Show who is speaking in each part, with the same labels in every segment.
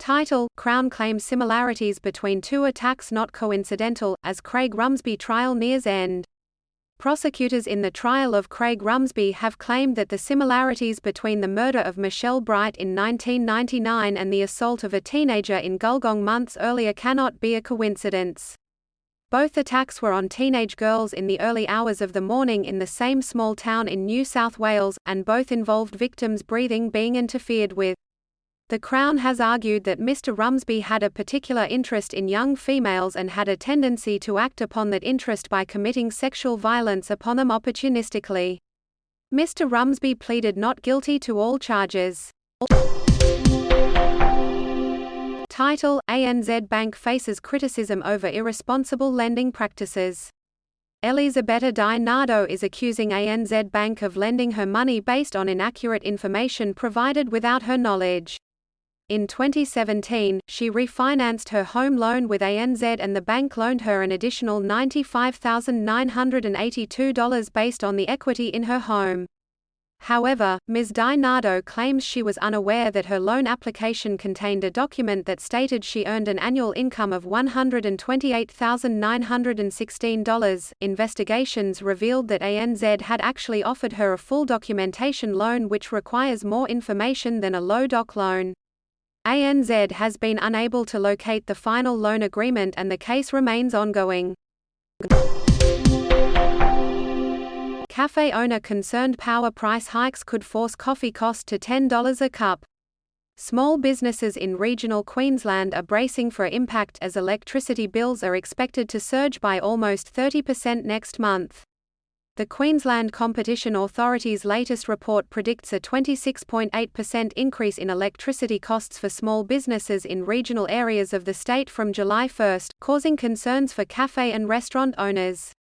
Speaker 1: Title: Crown claims similarities between two attacks not coincidental, as Craig Rumsby trial nears end. Prosecutors in the trial of Craig Rumsby have claimed that the similarities between the murder of Michelle Bright in 1999 and the assault of a teenager in Gulgong months earlier cannot be a coincidence. Both attacks were on teenage girls in the early hours of the morning in the same small town in New South Wales, and both involved victims' breathing being interfered with. The Crown has argued that Mr. Rumsby had a particular interest in young females and had a tendency to act upon that interest by committing sexual violence upon them opportunistically. Mr. Rumsby pleaded not guilty to all charges. Title: ANZ Bank faces criticism over irresponsible lending practices. Elisabetta Di Nardo is accusing ANZ Bank of lending her money based on inaccurate information provided without her knowledge. In 2017, she refinanced her home loan with ANZ and the bank loaned her an additional $95,982 based on the equity in her home. However, Ms. Di Nardo claims she was unaware that her loan application contained a document that stated she earned an annual income of $128,916. Investigations revealed that ANZ had actually offered her a full documentation loan, which requires more information than a low-doc loan. ANZ has been unable to locate the final loan agreement and the case remains ongoing. Cafe owner concerned power price hikes could force coffee cost to $10 a cup. Small businesses in regional Queensland are bracing for impact as electricity bills are expected to surge by almost 30% next month. The Queensland Competition Authority's latest report predicts a 26.8% increase in electricity costs for small businesses in regional areas of the state from July 1, causing concerns for cafe and restaurant owners.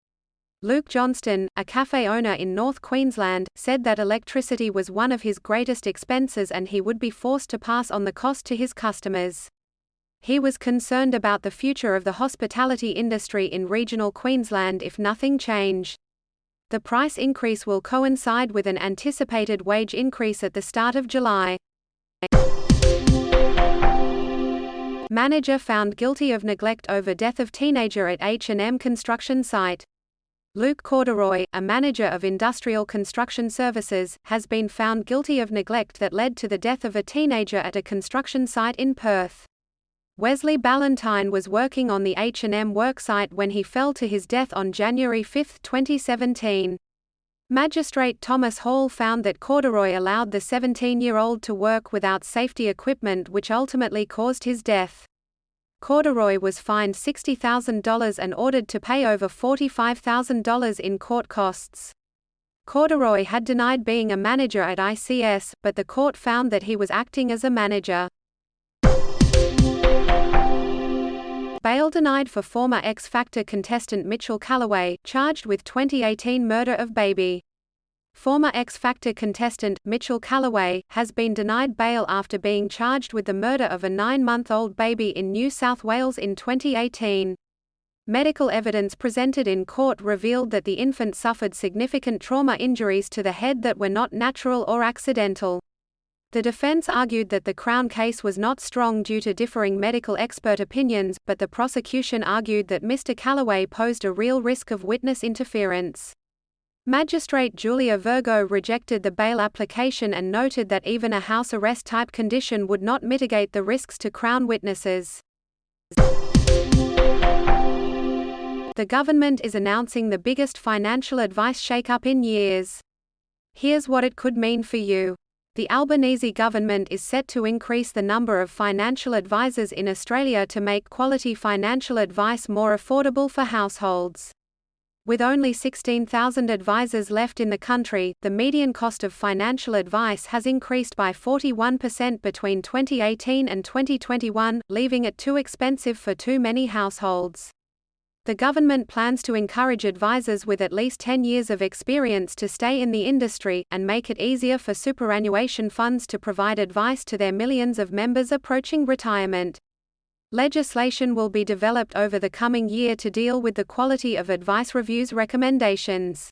Speaker 1: Luke Johnston, a cafe owner in North Queensland, said that electricity was one of his greatest expenses and he would be forced to pass on the cost to his customers. He was concerned about the future of the hospitality industry in regional Queensland if nothing changed. The price increase will coincide with an anticipated wage increase at the start of July. Manager found guilty of neglect over death of teenager at H&M construction site. Luke Corduroy, a manager of industrial construction services, has been found guilty of neglect that led to the death of a teenager at a construction site in Perth. Wesley Ballantyne was working on the H&M worksite when he fell to his death on January 5, 2017. Magistrate Thomas Hall found that Corduroy allowed the 17-year-old to work without safety equipment, which ultimately caused his death. Corduroy was fined $60,000 and ordered to pay over $45,000 in court costs. Corduroy had denied being a manager at ICS, but the court found that he was acting as a manager. Bail denied for former X Factor contestant Mitchell Callaway, charged with 2018 murder of baby. Former X Factor contestant, Mitchell Callaway, has been denied bail after being charged with the murder of a 9-month-old baby in New South Wales in 2018. Medical evidence presented in court revealed that the infant suffered significant trauma injuries to the head that were not natural or accidental. The defense argued that the Crown case was not strong due to differing medical expert opinions, but the prosecution argued that Mr. Callaway posed a real risk of witness interference. Magistrate Julia Virgo rejected the bail application and noted that even a house arrest-type condition would not mitigate the risks to Crown witnesses. The government is announcing the biggest financial advice shake-up in years. Here's what it could mean for you. The Albanese government is set to increase the number of financial advisors in Australia to make quality financial advice more affordable for households. With only 16,000 advisors left in the country, the median cost of financial advice has increased by 41% between 2018 and 2021, leaving it too expensive for too many households. The government plans to encourage advisors with at least 10 years of experience to stay in the industry, and make it easier for superannuation funds to provide advice to their millions of members approaching retirement. Legislation will be developed over the coming year to deal with the Quality of Advice Review's recommendations.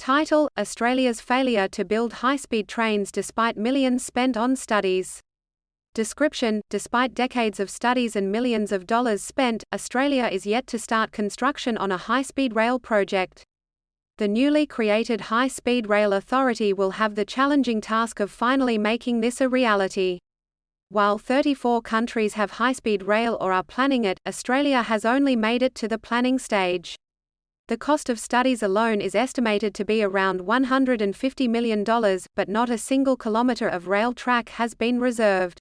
Speaker 1: Title: Australia's failure to build high-speed trains despite millions spent on studies. Description: despite decades of studies and millions of dollars spent, Australia is yet to start construction on a high-speed rail project. The newly created High-Speed Rail Authority will have the challenging task of finally making this a reality. While 34 countries have high-speed rail or are planning it, Australia has only made it to the planning stage. The cost of studies alone is estimated to be around $150 million, but not a single kilometre of rail track has been reserved.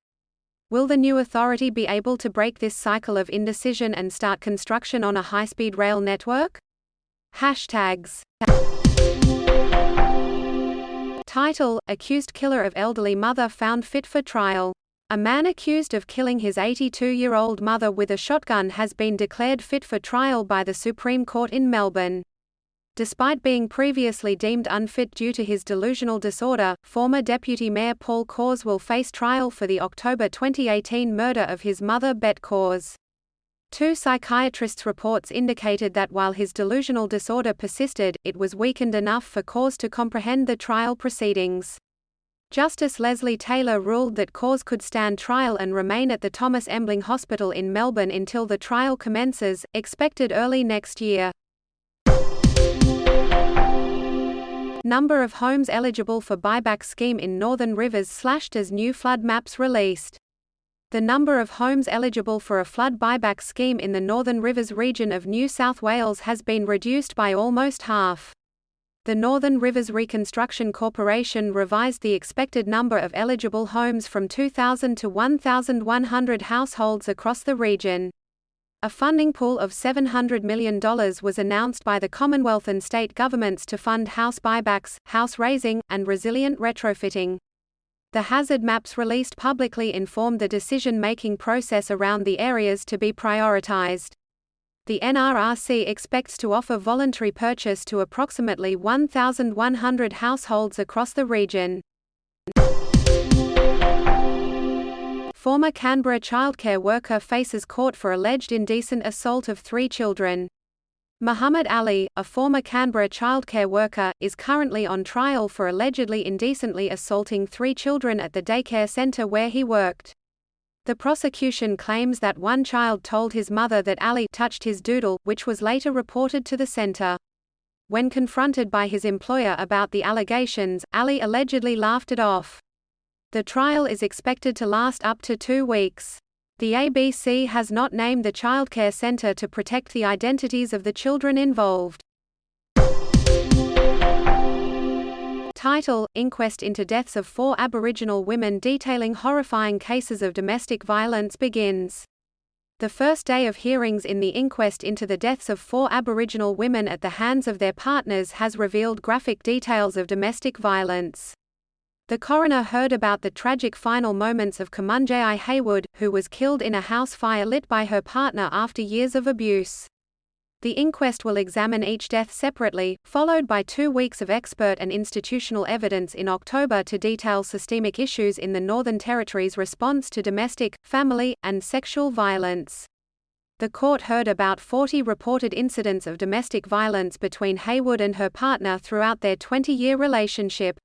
Speaker 1: Will the new authority be able to break this cycle of indecision and start construction on a high-speed rail network? Hashtags. Title: Accused killer of elderly mother found fit for trial. A man accused of killing his 82-year-old mother with a shotgun has been declared fit for trial by the Supreme Court in Melbourne. Despite being previously deemed unfit due to his delusional disorder, former Deputy Mayor Paul Coors will face trial for the October 2018 murder of his mother Bette Coors. Two psychiatrists' reports indicated that while his delusional disorder persisted, it was weakened enough for Coors to comprehend the trial proceedings. Justice Leslie Taylor ruled that Coors could stand trial and remain at the Thomas Embling Hospital in Melbourne until the trial commences, expected early next year. Number of homes eligible for buyback scheme in Northern Rivers slashed as new flood maps released. The number of homes eligible for a flood buyback scheme in the Northern Rivers region of New South Wales has been reduced by almost half. The Northern Rivers Reconstruction Corporation revised the expected number of eligible homes from 2,000 to 1,100 households across the region. A funding pool of $700 million was announced by the Commonwealth and state governments to fund house buybacks, house raising, and resilient retrofitting. The hazard maps released publicly informed the decision-making process around the areas to be prioritised. The NRRC expects to offer voluntary purchase to approximately 1,100 households across the region. Former Canberra childcare worker faces court for alleged indecent assault of 3 children. Muhammad Ali, a former Canberra childcare worker, is currently on trial for allegedly indecently assaulting 3 children at the daycare centre where he worked. The prosecution claims that one child told his mother that Ali touched his doodle, which was later reported to the centre. When confronted by his employer about the allegations, Ali allegedly laughed it off. The trial is expected to last up to 2 weeks. The ABC has not named the childcare centre to protect the identities of the children involved. Title: Inquest into deaths of 4 Aboriginal women detailing horrifying cases of domestic violence begins. The first day of hearings in the inquest into the deaths of 4 Aboriginal women at the hands of their partners has revealed graphic details of domestic violence. The coroner heard about the tragic final moments of Kumanjayi Haywood, who was killed in a house fire lit by her partner after years of abuse. The inquest will examine each death separately, followed by 2 weeks of expert and institutional evidence in October to detail systemic issues in the Northern Territory's response to domestic, family, and sexual violence. The court heard about 40 reported incidents of domestic violence between Haywood and her partner throughout their 20-year relationship.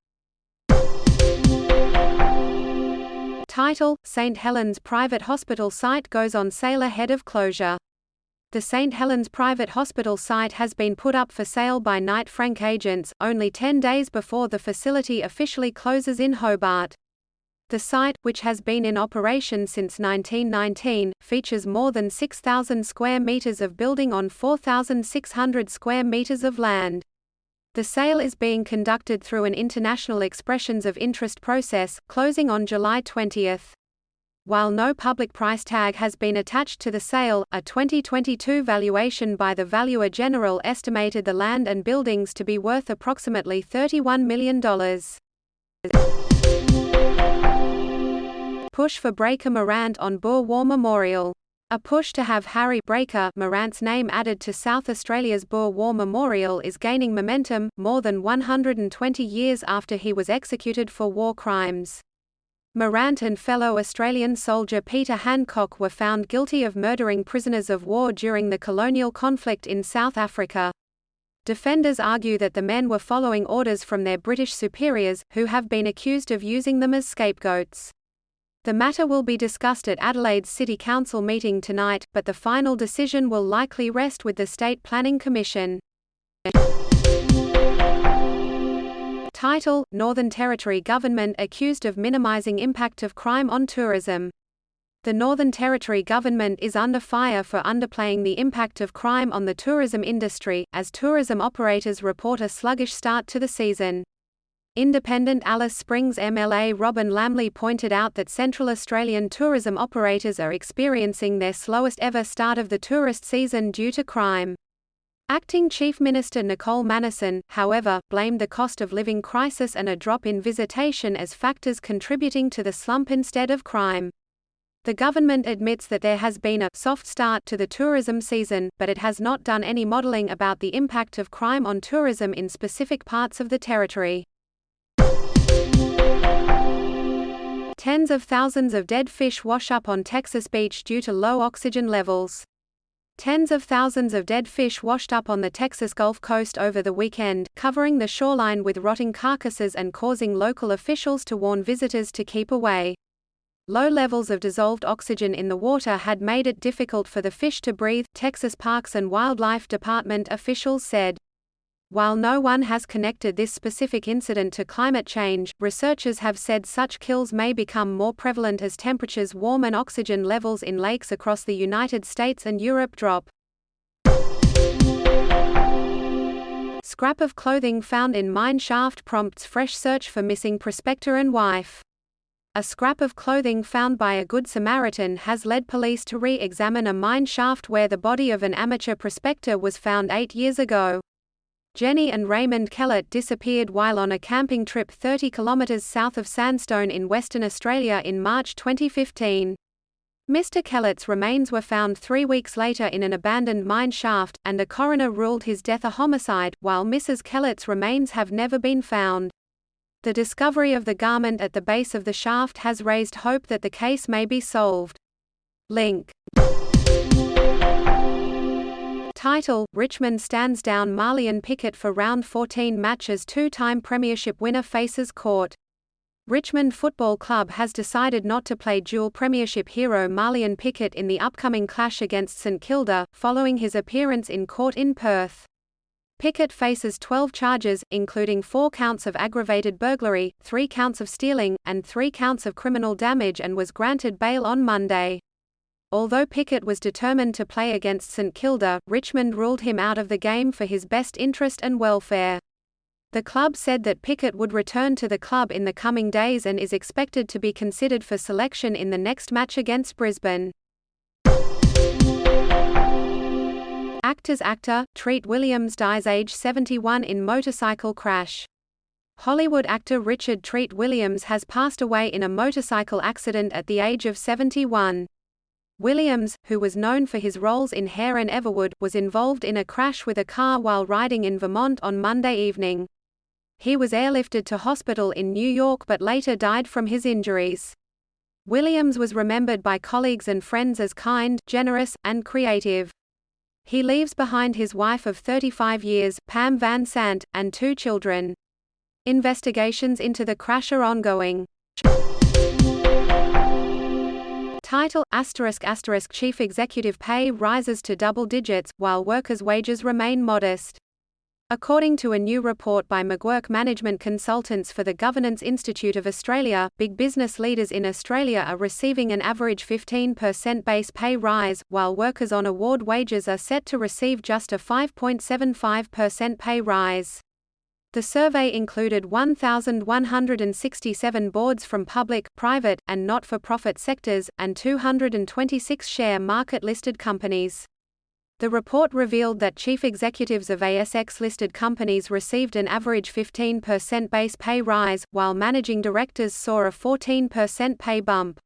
Speaker 1: Title: St Helens Private Hospital site goes on sale ahead of closure. The St Helens Private Hospital site has been put up for sale by Knight Frank agents, only 10 days before the facility officially closes in Hobart. The site, which has been in operation since 1919, features more than 6,000 square meters of building on 4,600 square meters of land. The sale is being conducted through an international expressions of interest process, closing on July 20. While no public price tag has been attached to the sale, a 2022 valuation by the Valuer General estimated the land and buildings to be worth approximately $31 million. Push for Breaker Morant on Boer War Memorial. A push to have Harry Breaker Morant's name added to South Australia's Boer War Memorial is gaining momentum, more than 120 years after he was executed for war crimes. Morant and fellow Australian soldier Peter Hancock were found guilty of murdering prisoners of war during the colonial conflict in South Africa. Defenders argue that the men were following orders from their British superiors, who have been accused of using them as scapegoats. The matter will be discussed at Adelaide's City Council meeting tonight, but the final decision will likely rest with the State Planning Commission. Title: Northern Territory government accused of minimising impact of crime on tourism. The Northern Territory government is under fire for underplaying the impact of crime on the tourism industry, as tourism operators report a sluggish start to the season. Independent Alice Springs MLA Robin Lamley pointed out that Central Australian tourism operators are experiencing their slowest ever start of the tourist season due to crime. Acting Chief Minister Nicole Manison, however, blamed the cost of living crisis and a drop in visitation as factors contributing to the slump instead of crime. The government admits that there has been a soft start to the tourism season, but it has not done any modelling about the impact of crime on tourism in specific parts of the territory. Tens of thousands of dead fish wash up on Texas beach due to low oxygen levels. Tens of thousands of dead fish washed up on the Texas Gulf Coast over the weekend, covering the shoreline with rotting carcasses and causing local officials to warn visitors to keep away. Low levels of dissolved oxygen in the water had made it difficult for the fish to breathe, Texas Parks and Wildlife Department officials said. While no one has connected this specific incident to climate change, researchers have said such kills may become more prevalent as temperatures warm and oxygen levels in lakes across the United States and Europe drop. Scrap of clothing found in mine shaft prompts fresh search for missing prospector and wife. A scrap of clothing found by a Good Samaritan has led police to re-examine a mine shaft where the body of an amateur prospector was found 8 years ago. Jenny and Raymond Kellett disappeared while on a camping trip 30 kilometres south of Sandstone in Western Australia in March 2015. Mr. Kellett's remains were found 3 weeks later in an abandoned mine shaft, and a coroner ruled his death a homicide, while Mrs. Kellett's remains have never been found. The discovery of the garment at the base of the shaft has raised hope that the case may be solved. Link. Title: Richmond stands down Marlion Pickett for round 14 match as two-time premiership winner faces court. Richmond Football Club has decided not to play dual premiership hero Marlion Pickett in the upcoming clash against St Kilda, following his appearance in court in Perth. Pickett faces 12 charges, including 4 counts of aggravated burglary, 3 counts of stealing, and 3 counts of criminal damage, and was granted bail on Monday. Although Pickett was determined to play against St Kilda, Richmond ruled him out of the game for his best interest and welfare. The club said that Pickett would return to the club in the coming days and is expected to be considered for selection in the next match against Brisbane. Actor Treat Williams dies age 71 in motorcycle crash. Hollywood actor Richard Treat Williams has passed away in a motorcycle accident at the age of 71. Williams, who was known for his roles in Hair and Everwood, was involved in a crash with a car while riding in Vermont on Monday evening. He was airlifted to hospital in New York but later died from his injuries. Williams was remembered by colleagues and friends as kind, generous, and creative. He leaves behind his wife of 35 years, Pam Van Sant, and 2 children. Investigations into the crash are ongoing. Title: **** Chief Executive pay rises to double digits, while workers' wages remain modest. According to a new report by McGuirk Management Consultants for the Governance Institute of Australia, big business leaders in Australia are receiving an average 15% base pay rise, while workers on award wages are set to receive just a 5.75% pay rise. The survey included 1,167 boards from public, private, and not-for-profit sectors, and 226 share market-listed companies. The report revealed that chief executives of ASX-listed companies received an average 15% base pay rise, while managing directors saw a 14% pay bump.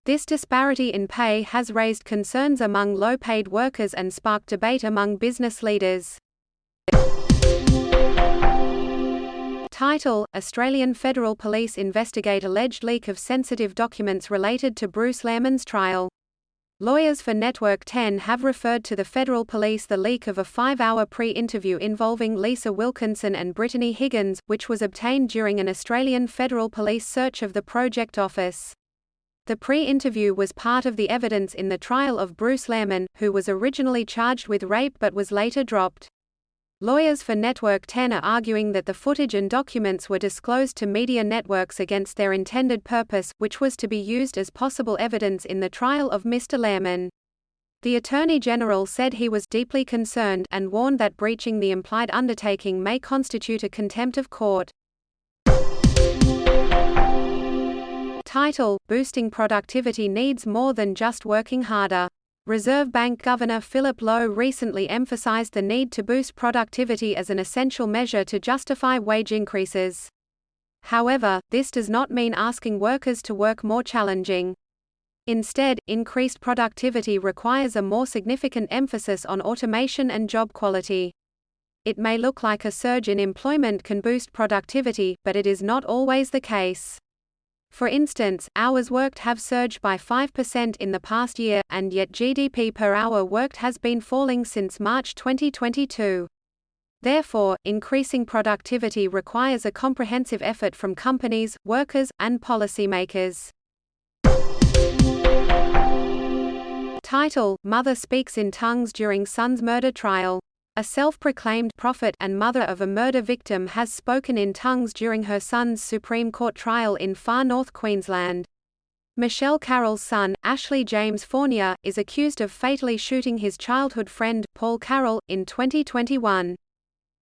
Speaker 1: This disparity in pay has raised concerns among low-paid workers and sparked debate among business leaders. Title: Australian Federal Police investigate alleged leak of sensitive documents related to Bruce Lehrmann's trial. Lawyers for Network 10 have referred to the federal police the leak of a 5-hour pre-interview involving Lisa Wilkinson and Brittany Higgins, which was obtained during an Australian Federal Police search of the project office. The pre-interview was part of the evidence in the trial of Bruce Lehrmann, who was originally charged with rape but was later dropped. Lawyers for Network 10 are arguing that the footage and documents were disclosed to media networks against their intended purpose, which was to be used as possible evidence in the trial of Mr. Lehrmann. The Attorney General said he was deeply concerned and warned that breaching the implied undertaking may constitute a contempt of court. Title: Boosting productivity needs more than just working harder. Reserve Bank Governor Philip Lowe recently emphasized the need to boost productivity as an essential measure to justify wage increases. However, this does not mean asking workers to work more challenging. Instead, increased productivity requires a more significant emphasis on automation and job quality. It may look like a surge in employment can boost productivity, but it is not always the case. For instance, hours worked have surged by 5% in the past year, and yet GDP per hour worked has been falling since March 2022. Therefore, increasing productivity requires a comprehensive effort from companies, workers, and policymakers. Title: Mother speaks in tongues during son's murder trial. A self-proclaimed prophet and mother of a murder victim has spoken in tongues during her son's Supreme Court trial in far north Queensland. Michelle Carroll's son, Ashley James Fournier, is accused of fatally shooting his childhood friend, Paul Carroll, in 2021.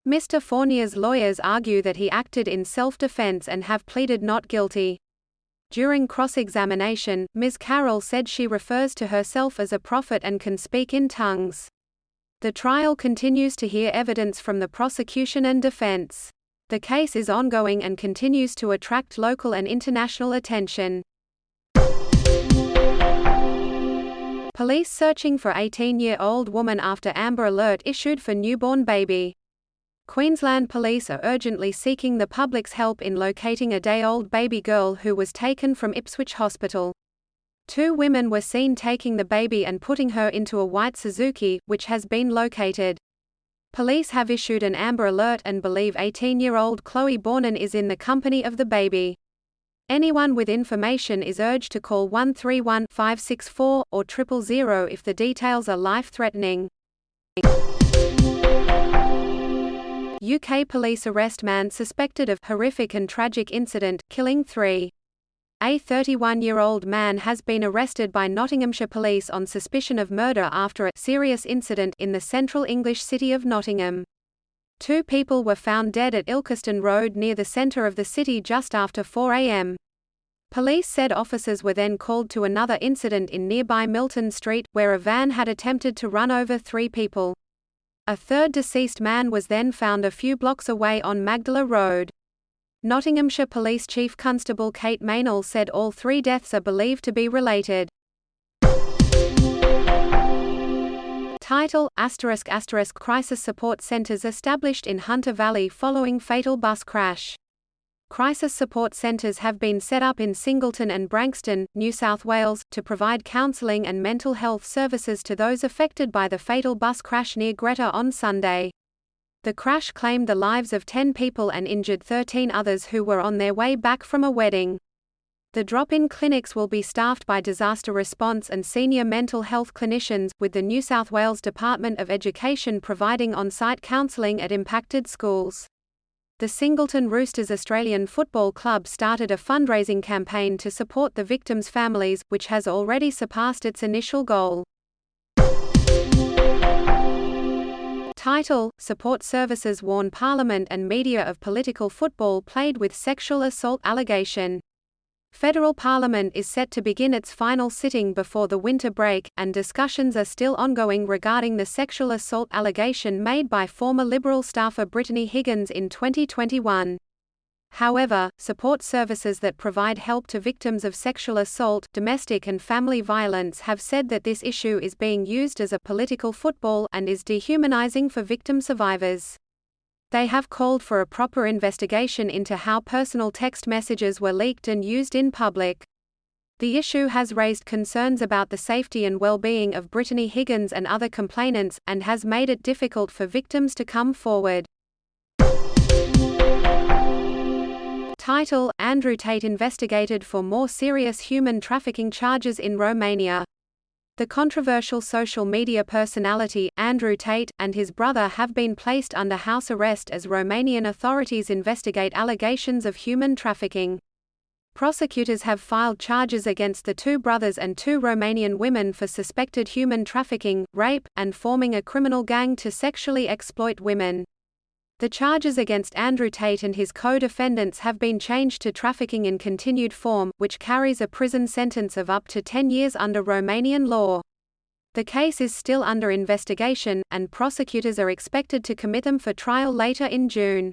Speaker 1: Mr. Fournier's lawyers argue that he acted in self-defense and have pleaded not guilty. During cross-examination, Ms. Carroll said she refers to herself as a prophet and can speak in tongues. The trial continues to hear evidence from the prosecution and defense. The case is ongoing and continues to attract local and international attention. Police searching for 18-year-old woman after Amber Alert issued for newborn baby. Queensland Police are urgently seeking the public's help in locating a day-old baby girl who was taken from Ipswich Hospital. 2 women were seen taking the baby and putting her into a white Suzuki, which has been located. Police have issued an Amber Alert and believe 18-year-old Chloe Bornan is in the company of the baby. Anyone with information is urged to call 131 564 or 000 if the details are life-threatening. UK police arrest man suspected of horrific and tragic incident, killing 3. A 31-year-old man has been arrested by Nottinghamshire police on suspicion of murder after a serious incident in the central English city of Nottingham. 2 people were found dead at Ilkeston Road near the centre of the city just after 4 a.m. Police said officers were then called to another incident in nearby Milton Street, where a van had attempted to run over 3 people. A third deceased man was then found a few blocks away on Magdala Road. Nottinghamshire Police Chief Constable Kate Meynell said all 3 deaths are believed to be related. Title: **** Crisis support centres established in Hunter Valley following fatal bus crash. Crisis support centres have been set up in Singleton and Branxton, New South Wales, to provide counselling and mental health services to those affected by the fatal bus crash near Greta on Sunday. The crash claimed the lives of 10 people and injured 13 others who were on their way back from a wedding. The drop-in clinics will be staffed by disaster response and senior mental health clinicians, with the New South Wales Department of Education providing on-site counselling at impacted schools. The Singleton Roosters Australian Football Club started a fundraising campaign to support the victims' families, which has already surpassed its initial goal. Title: Support Services warn Parliament and media of political football played with sexual assault allegation. Federal Parliament is set to begin its final sitting before the winter break, and discussions are still ongoing regarding the sexual assault allegation made by former Liberal staffer Brittany Higgins in 2021. However, support services that provide help to victims of sexual assault, domestic and family violence have said that this issue is being used as a political football and is dehumanizing for victim survivors. They have called for a proper investigation into how personal text messages were leaked and used in public. The issue has raised concerns about the safety and well-being of Brittany Higgins and other complainants, and has made it difficult for victims to come forward. Title: Andrew Tate investigated for more serious human trafficking charges in Romania. The controversial social media personality, Andrew Tate, and his brother have been placed under house arrest as Romanian authorities investigate allegations of human trafficking. Prosecutors have filed charges against the two brothers and two Romanian women for suspected human trafficking, rape, and forming a criminal gang to sexually exploit women. The charges against Andrew Tate and his co-defendants have been changed to trafficking in continued form, which carries a prison sentence of up to 10 years under Romanian law. The case is still under investigation, and prosecutors are expected to commit them for trial later in June.